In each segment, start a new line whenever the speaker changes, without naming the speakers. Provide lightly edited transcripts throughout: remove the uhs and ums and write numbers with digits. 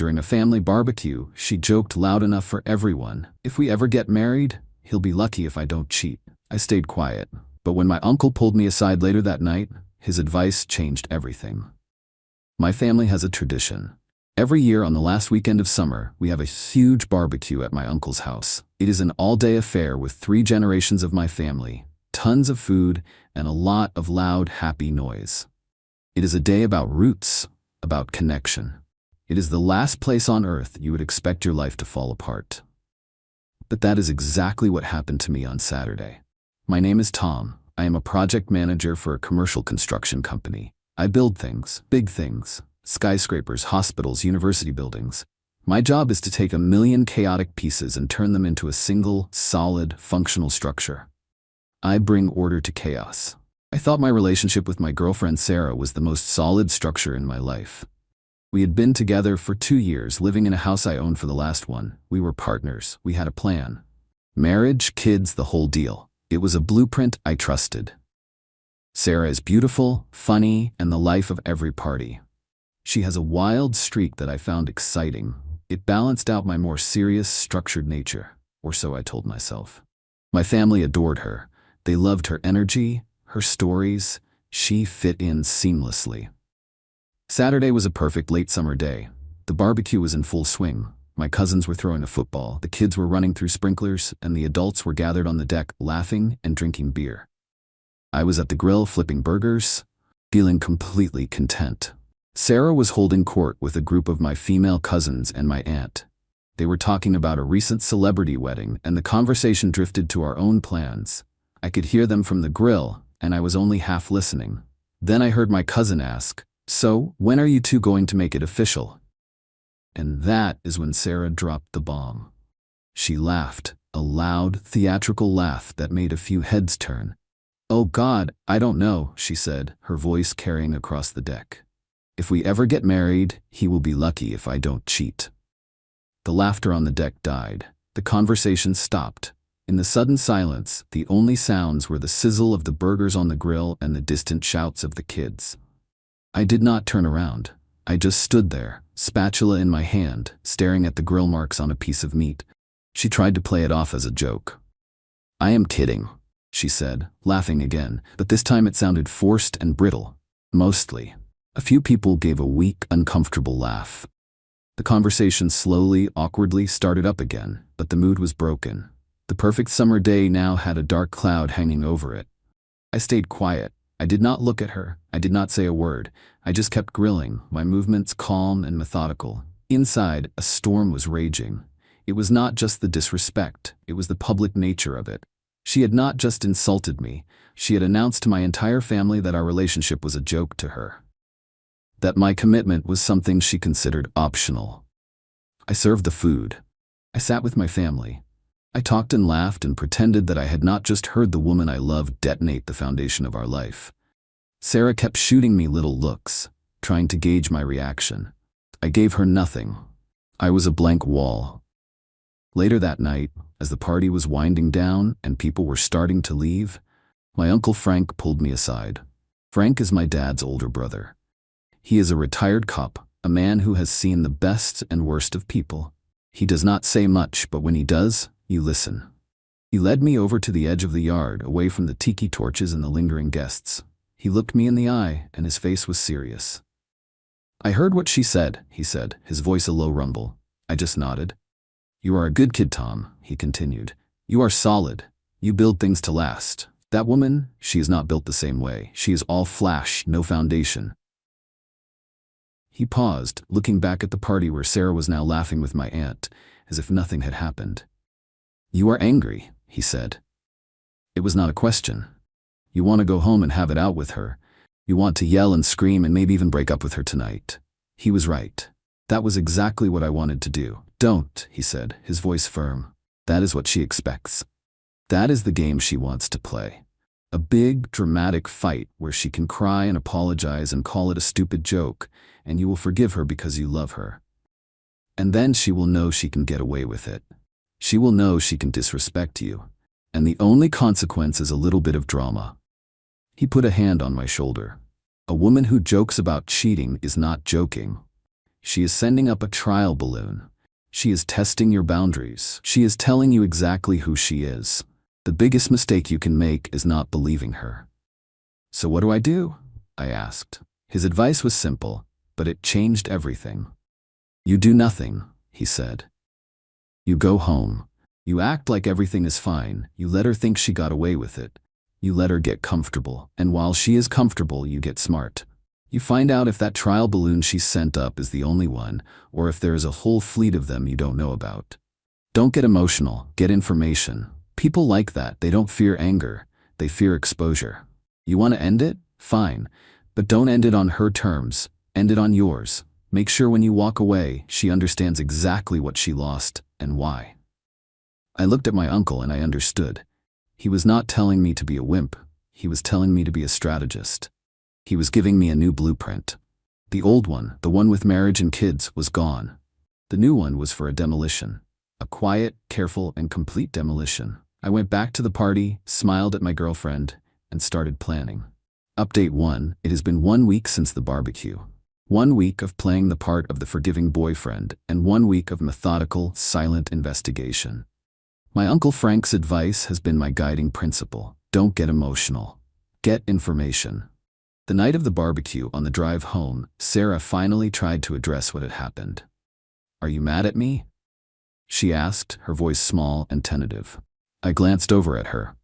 During a family barbecue, she joked loud enough for everyone, "If we ever get married, he'll be lucky if I don't cheat." I stayed quiet, but when my uncle pulled me aside later that night, his advice changed everything. My family has a tradition. Every year on the last weekend of summer, we have a huge barbecue at my uncle's house. It is an all-day affair with 3 generations of my family, tons of food, and a lot of loud, happy noise. It is a day about roots, about connection. It is the last place on earth you would expect your life to fall apart. But that is exactly what happened to me on Saturday. My name is Tom. I am a project manager for a commercial construction company. I build things, big things, skyscrapers, hospitals, university buildings. My job is to take 1,000,000 chaotic pieces and turn them into a single, solid, functional structure. I bring order to chaos. I thought my relationship with my girlfriend Sarah was the most solid structure in my life. We had been together for 2 years, living in a house I owned for the last one. We were partners. We had a plan. Marriage, kids, the whole deal. It was a blueprint I trusted. Sarah is beautiful, funny, and the life of every party. She has a wild streak that I found exciting. It balanced out my more serious, structured nature, or so I told myself. My family adored her. They loved her energy, her stories. She fit in seamlessly. Saturday was a perfect late summer day. The barbecue was in full swing. My cousins were throwing a football, the kids were running through sprinklers, and the adults were gathered on the deck, laughing and drinking beer. I was at the grill flipping burgers, feeling completely content. Sarah was holding court with a group of my female cousins and my aunt. They were talking about a recent celebrity wedding, and the conversation drifted to our own plans. I could hear them from the grill, and I was only half listening. Then I heard my cousin ask, "So, when are you two going to make it official?" And that is when Sarah dropped the bomb. She laughed, a loud, theatrical laugh that made a few heads turn. "Oh God, I don't know," she said, her voice carrying across the deck. "If we ever get married, he will be lucky if I don't cheat." The laughter on the deck died. The conversation stopped. In the sudden silence, the only sounds were the sizzle of the burgers on the grill and the distant shouts of the kids. I did not turn around. I just stood there, spatula in my hand, staring at the grill marks on a piece of meat. She tried to play it off as a joke. "I am kidding," she said, laughing again, but this time it sounded forced and brittle. Mostly. A few people gave a weak, uncomfortable laugh. The conversation slowly, awkwardly started up again, but the mood was broken. The perfect summer day now had a dark cloud hanging over it. I stayed quiet. I did not look at her. I did not say a word. I just kept grilling, my movements calm and methodical. Inside, a storm was raging. It was not just the disrespect, it was the public nature of it. She had not just insulted me, she had announced to my entire family that our relationship was a joke to her. That my commitment was something she considered optional. I served the food. I sat with my family. I talked and laughed and pretended that I had not just heard the woman I loved detonate the foundation of our life. Sarah kept shooting me little looks, trying to gauge my reaction. I gave her nothing. I was a blank wall. Later that night, as the party was winding down and people were starting to leave, my Uncle Frank pulled me aside. Frank is my dad's older brother. He is a retired cop, a man who has seen the best and worst of people. He does not say much, but when he does, you listen. He led me over to the edge of the yard, away from the tiki torches and the lingering guests. He looked me in the eye, and his face was serious. "I heard what she said," he said, his voice a low rumble. I just nodded. "You are a good kid, Tom," he continued. "You are solid. You build things to last. That woman, she is not built the same way. She is all flash, no foundation." He paused, looking back at the party where Sarah was now laughing with my aunt, as if nothing had happened. "You are angry," he said. It was not a question. You want to go home and have it out with her. You want to yell and scream and maybe even break up with her tonight. He was right. That was exactly what I wanted to do. "Don't," he said, his voice firm. "That is what she expects. That is the game she wants to play. A big, dramatic fight where she can cry and apologize and call it a stupid joke, and you will forgive her because you love her. And then she will know she can get away with it. She will know she can disrespect you. And the only consequence is a little bit of drama." He put a hand on my shoulder. "A woman who jokes about cheating is not joking. She is sending up a trial balloon. She is testing your boundaries. She is telling you exactly who she is. The biggest mistake you can make is not believing her." "So what do I do?" I asked. His advice was simple, but it changed everything. "You do nothing," he said. "You go home. You act like everything is fine. You let her think she got away with it. You let her get comfortable. And while she is comfortable, you get smart. You find out if that trial balloon she sent up is the only one, or if there is a whole fleet of them you don't know about. Don't get emotional. Get information. People like that. They don't fear anger. They fear exposure. You want to end it? Fine. But don't end it on her terms. End it on yours. Make sure when you walk away, she understands exactly what she lost and why." I looked at my uncle and I understood. He was not telling me to be a wimp. He was telling me to be a strategist. He was giving me a new blueprint. The old one, the one with marriage and kids, was gone. The new one was for a demolition. A quiet, careful, and complete demolition. I went back to the party, smiled at my girlfriend, and started planning. Update 1. It has been 1 week since the barbecue. 1 week of playing the part of the forgiving boyfriend, and 1 week of methodical, silent investigation. My Uncle Frank's advice has been my guiding principle. Don't get emotional. Get information. The night of the barbecue, on the drive home, Sarah finally tried to address what had happened. "Are you mad at me?" she asked, her voice small and tentative. I glanced over at her.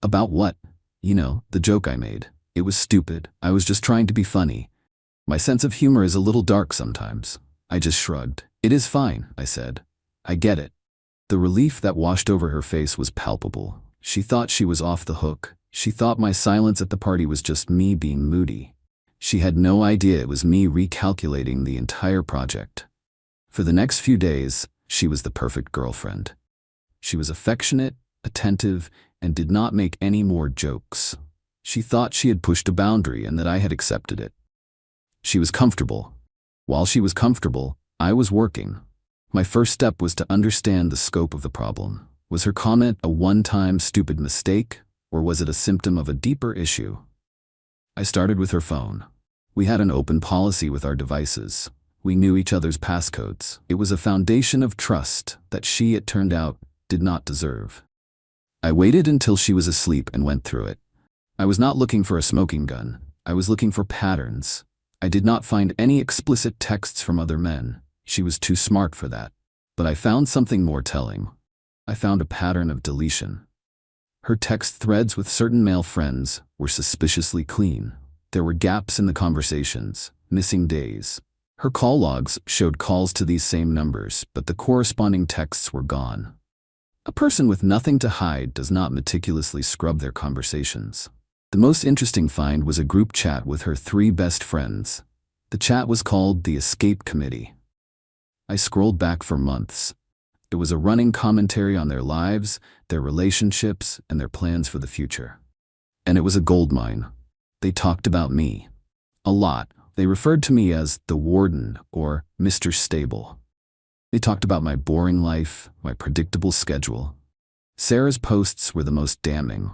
"About what?" "You know, the joke I made. It was stupid. I was just trying to be funny. My sense of humor is a little dark sometimes." I just shrugged. "It is fine," I said. "I get it." The relief that washed over her face was palpable. She thought she was off the hook. She thought my silence at the party was just me being moody. She had no idea it was me recalculating the entire project. For the next few days, she was the perfect girlfriend. She was affectionate, attentive, and did not make any more jokes. She thought she had pushed a boundary and that I had accepted it. She was comfortable. While she was comfortable, I was working. My first step was to understand the scope of the problem. Was her comment a one-time stupid mistake, or was it a symptom of a deeper issue? I started with her phone. We had an open policy with our devices. We knew each other's passcodes. It was a foundation of trust that she, it turned out, did not deserve. I waited until she was asleep and went through it. I was not looking for a smoking gun. I was looking for patterns. I did not find any explicit texts from other men. She was too smart for that. But I found something more telling. I found a pattern of deletion. Her text threads with certain male friends were suspiciously clean. There were gaps in the conversations, missing days. Her call logs showed calls to these same numbers, but the corresponding texts were gone. A person with nothing to hide does not meticulously scrub their conversations. The most interesting find was a group chat with her 3 best friends. The chat was called the Escape Committee. I scrolled back for months. It was a running commentary on their lives, their relationships, and their plans for the future. And it was a goldmine. They talked about me. A lot. They referred to me as the Warden or Mr. Stable. They talked about my boring life, my predictable schedule. Sarah's posts were the most damning.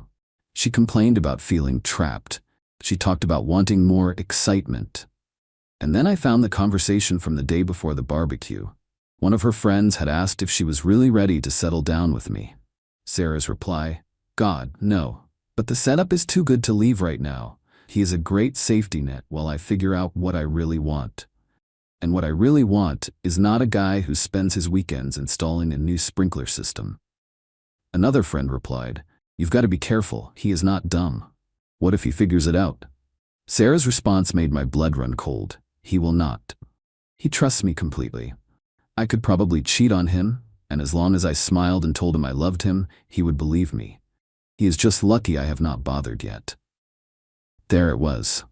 She complained about feeling trapped. She talked about wanting more excitement. And then I found the conversation from the day before the barbecue. One of her friends had asked if she was really ready to settle down with me. Sarah's reply, "God, no. But the setup is too good to leave right now. He is a great safety net while I figure out what I really want. And what I really want is not a guy who spends his weekends installing a new sprinkler system." Another friend replied, "You've got to be careful. He is not dumb. What if he figures it out?" Sarah's response made my blood run cold. "He will not. He trusts me completely. I could probably cheat on him, and as long as I smiled and told him I loved him, he would believe me. He is just lucky I have not bothered yet." There it was.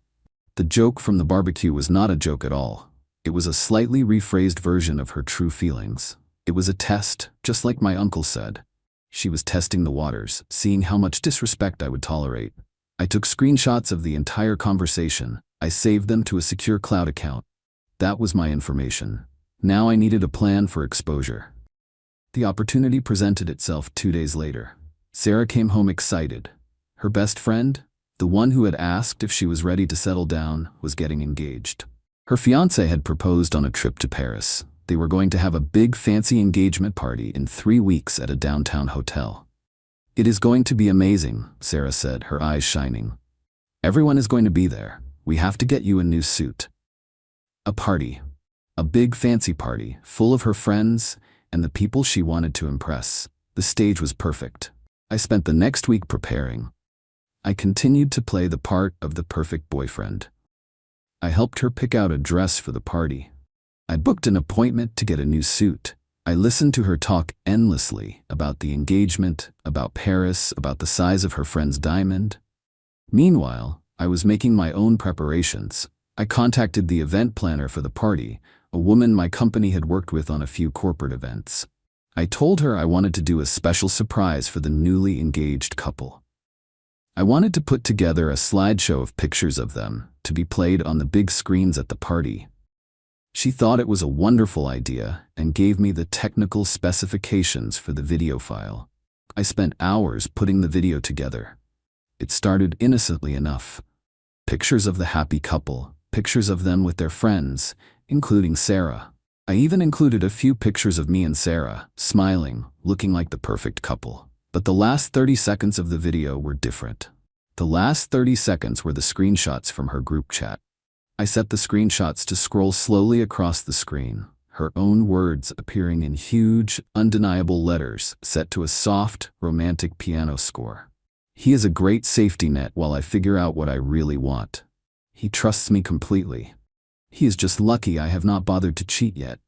The joke from the barbecue was not a joke at all. It was a slightly rephrased version of her true feelings. It was a test, just like my uncle said. She was testing the waters, seeing how much disrespect I would tolerate. I took screenshots of the entire conversation. I saved them to a secure cloud account. That was my information. Now I needed a plan for exposure. The opportunity presented itself 2 days later. Sarah came home excited. Her best friend, the one who had asked if she was ready to settle down, was getting engaged. Her fiancé had proposed on a trip to Paris. They were going to have a big fancy engagement party in 3 weeks at a downtown hotel. "It is going to be amazing," Sarah said, her eyes shining. "Everyone is going to be there. We have to get you a new suit." A party. A big fancy party, full of her friends and the people she wanted to impress. The stage was perfect. I spent the next week preparing. I continued to play the part of the perfect boyfriend. I helped her pick out a dress for the party. I booked an appointment to get a new suit. I listened to her talk endlessly about the engagement, about Paris, about the size of her friend's diamond. Meanwhile, I was making my own preparations. I contacted the event planner for the party, a woman my company had worked with on a few corporate events. I told her I wanted to do a special surprise for the newly engaged couple. I wanted to put together a slideshow of pictures of them to be played on the big screens at the party. She thought it was a wonderful idea and gave me the technical specifications for the video file. I spent hours putting the video together. It started innocently enough. Pictures of the happy couple, pictures of them with their friends, including Sarah. I even included a few pictures of me and Sarah, smiling, looking like the perfect couple. But the last 30 seconds of the video were different. The last 30 seconds were the screenshots from her group chat. I set the screenshots to scroll slowly across the screen, her own words appearing in huge, undeniable letters set to a soft, romantic piano score. "He is a great safety net while I figure out what I really want. He trusts me completely. He is just lucky I have not bothered to cheat yet."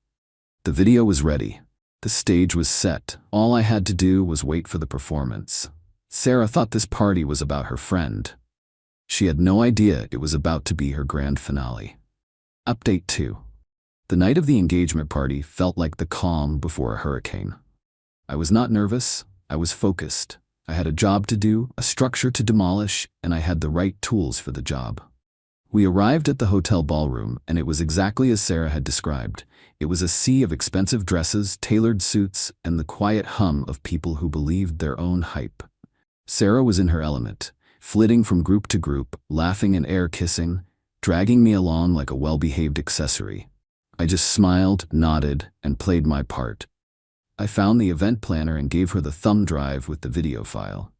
The video was ready. The stage was set. All I had to do was wait for the performance. Sarah thought this party was about her friend. She had no idea it was about to be her grand finale. Update 2. The night of the engagement party felt like the calm before a hurricane. I was not nervous. I was focused. I had a job to do, a structure to demolish, and I had the right tools for the job. We arrived at the hotel ballroom, and it was exactly as Sarah had described. It was a sea of expensive dresses, tailored suits, and the quiet hum of people who believed their own hype. Sarah was in her element, flitting from group to group, laughing and air-kissing, dragging me along like a well-behaved accessory. I just smiled, nodded, and played my part. I found the event planner and gave her the thumb drive with the video file.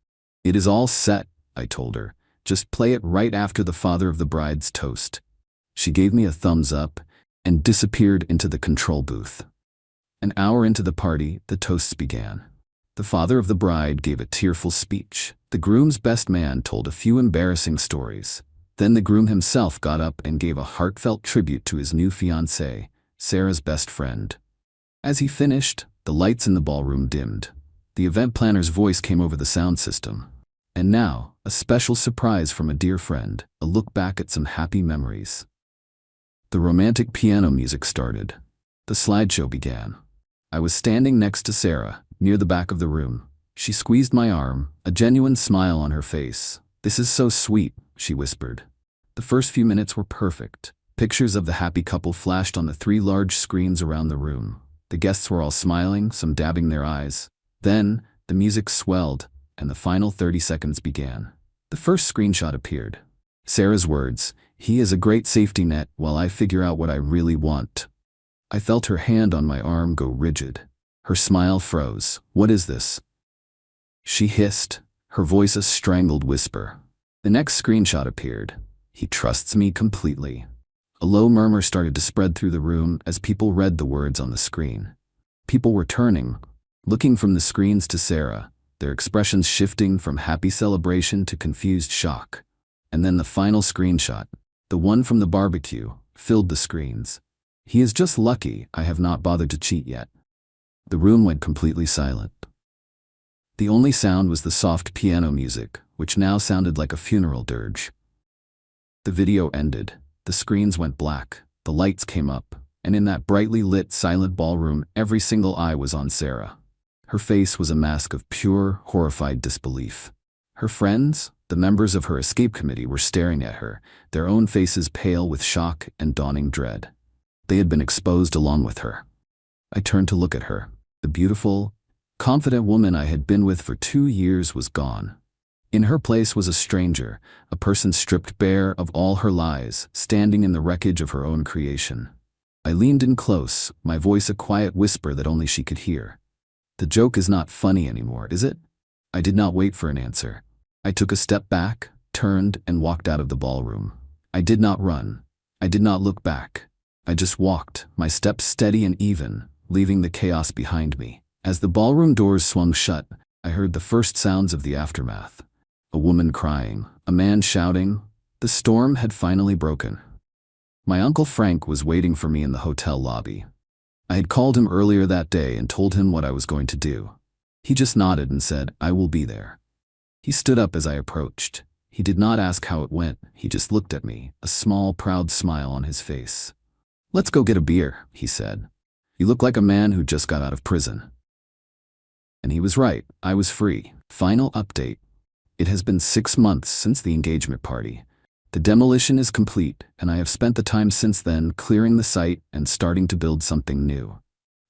"It is all set," I told her. "Just play it right after the father of the bride's toast." She gave me a thumbs up and disappeared into the control booth. An hour into the party, the toasts began. The father of the bride gave a tearful speech. The groom's best man told a few embarrassing stories. Then the groom himself got up and gave a heartfelt tribute to his new fiancée, Sarah's best friend. As he finished, the lights in the ballroom dimmed. The event planner's voice came over the sound system. "And now, a special surprise from a dear friend, a look back at some happy memories." The romantic piano music started. The slideshow began. I was standing next to Sarah, near the back of the room. She squeezed my arm, a genuine smile on her face. "This is so sweet," she whispered. The first few minutes were perfect. Pictures of the happy couple flashed on the 3 large screens around the room. The guests were all smiling, some dabbing their eyes. Then, the music swelled, and the final 30 seconds began. The first screenshot appeared. Sarah's words, "He is a great safety net while I figure out what I really want." I felt her hand on my arm go rigid. Her smile froze. "What is this?" She hissed, her voice a strangled whisper. The next screenshot appeared. "He trusts me completely." A low murmur started to spread through the room as people read the words on the screen. People were turning, looking from the screens to Sarah, their expressions shifting from happy celebration to confused shock. And then the final screenshot, the one from the barbecue, filled the screens. "He is just lucky I have not bothered to cheat yet." The room went completely silent. The only sound was the soft piano music, which now sounded like a funeral dirge. The video ended. The screens went black. The lights came up, and in that brightly lit, silent ballroom, every single eye was on Sarah. Her face was a mask of pure, horrified disbelief. Her friends, the members of her escape committee, were staring at her, their own faces pale with shock and dawning dread. They had been exposed along with her. I turned to look at her. The beautiful, confident woman I had been with for 2 years was gone. In her place was a stranger, a person stripped bare of all her lies, standing in the wreckage of her own creation. I leaned in close, my voice a quiet whisper that only she could hear. The joke is not funny anymore, is it? I did not wait for an answer. I took a step back, turned, and walked out of the ballroom. I did not run. I did not look back. I just walked, my steps steady and even, leaving the chaos behind me. As the ballroom doors swung shut, I heard the first sounds of the aftermath. A woman crying, a man shouting. The storm had finally broken. My Uncle Frank was waiting for me in the hotel lobby. I had called him earlier that day and told him what I was going to do. He just nodded and said, "I will be there." He stood up as I approached. He did not ask how it went, he just looked at me, a small, proud smile on his face. "Let's go get a beer," he said. "You look like a man who just got out of prison." And he was right, I was free. Final update. It has been 6 months since the engagement party. The demolition is complete, and I have spent the time since then clearing the site and starting to build something new.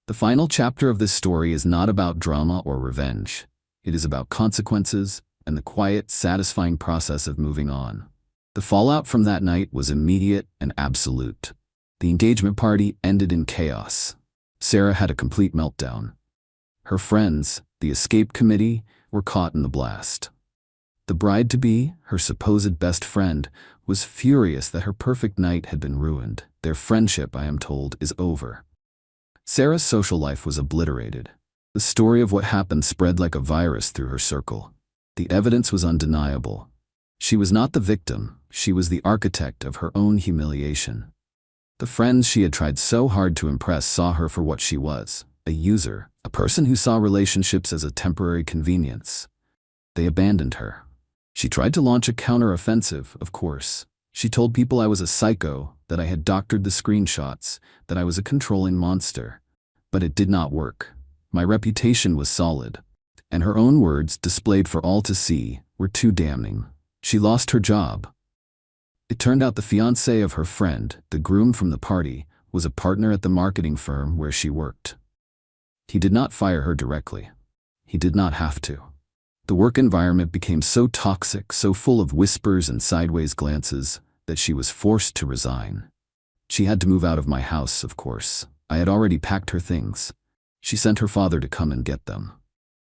The final chapter of this story is not about drama or revenge. It is about consequences and the quiet, satisfying process of moving on. The fallout from that night was immediate and absolute. The engagement party ended in chaos. Sarah had a complete meltdown. Her friends, the escape committee, were caught in the blast. The bride-to-be, her supposed best friend, was furious that her perfect night had been ruined. Their friendship, I am told, is over. Sarah's social life was obliterated. The story of what happened spread like a virus through her circle. The evidence was undeniable. She was not the victim, she was the architect of her own humiliation. The friends she had tried so hard to impress saw her for what she was, a user, a person who saw relationships as a temporary convenience. They abandoned her. She tried to launch a counter-offensive, of course. She told people I was a psycho, that I had doctored the screenshots, that I was a controlling monster. But it did not work. My reputation was solid. And her own words, displayed for all to see, were too damning. She lost her job. It turned out the fiancé of her friend, the groom from the party, was a partner at the marketing firm where she worked. He did not fire her directly. He did not have to. The work environment became so toxic, so full of whispers and sideways glances, that she was forced to resign. She had to move out of my house, of course. I had already packed her things. She sent her father to come and get them.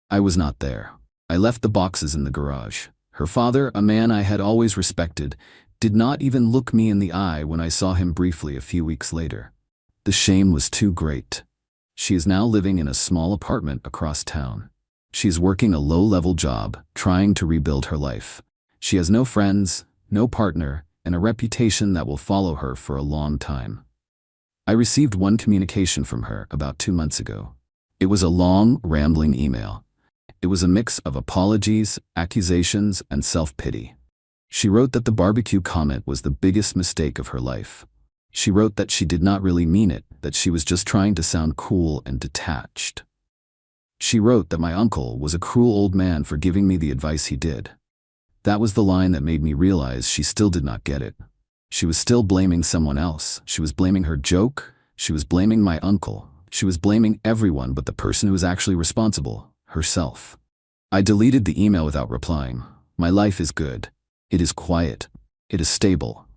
I was not there. I left the boxes in the garage. Her father, a man I had always respected, did not even look me in the eye when I saw him briefly a few weeks later. The shame was too great. She is now living in a small apartment across town. She is working a low-level job, trying to rebuild her life. She has no friends, no partner, and a reputation that will follow her for a long time. I received one communication from her about 2 months ago. It was a long, rambling email. It was a mix of apologies, accusations, and self-pity. She wrote that the barbecue comment was the biggest mistake of her life. She wrote that she did not really mean it, that she was just trying to sound cool and detached. She wrote that my uncle was a cruel old man for giving me the advice he did. That was the line that made me realize she still did not get it. She was still blaming someone else. She was blaming her joke. She was blaming my uncle. She was blaming everyone but the person who was actually responsible, herself. I deleted the email without replying. My life is good. It is quiet. It is stable.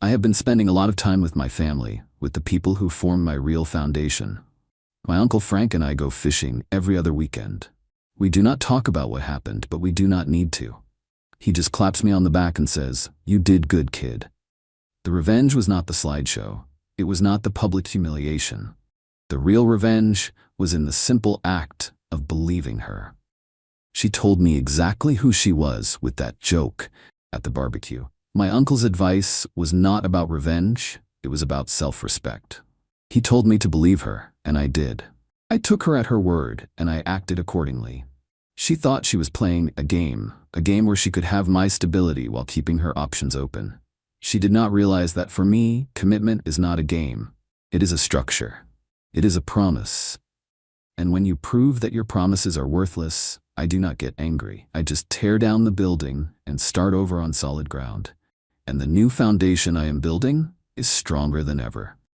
I have been spending a lot of time with my family, with the people who form my real foundation. My Uncle Frank and I go fishing every other weekend. We do not talk about what happened, but we do not need to. He just claps me on the back and says, "You did good, kid." The revenge was not the slideshow. It was not the public humiliation. The real revenge was in the simple act of believing her. She told me exactly who she was with that joke at the barbecue. My uncle's advice was not about revenge, it was about self-respect. He told me to believe her, and I did. I took her at her word, and I acted accordingly. She thought she was playing a game where she could have my stability while keeping her options open. She did not realize that for me, commitment is not a game. It is a structure. It is a promise. And when you prove that your promises are worthless, I do not get angry. I just tear down the building and start over on solid ground. And the new foundation I am building is stronger than ever.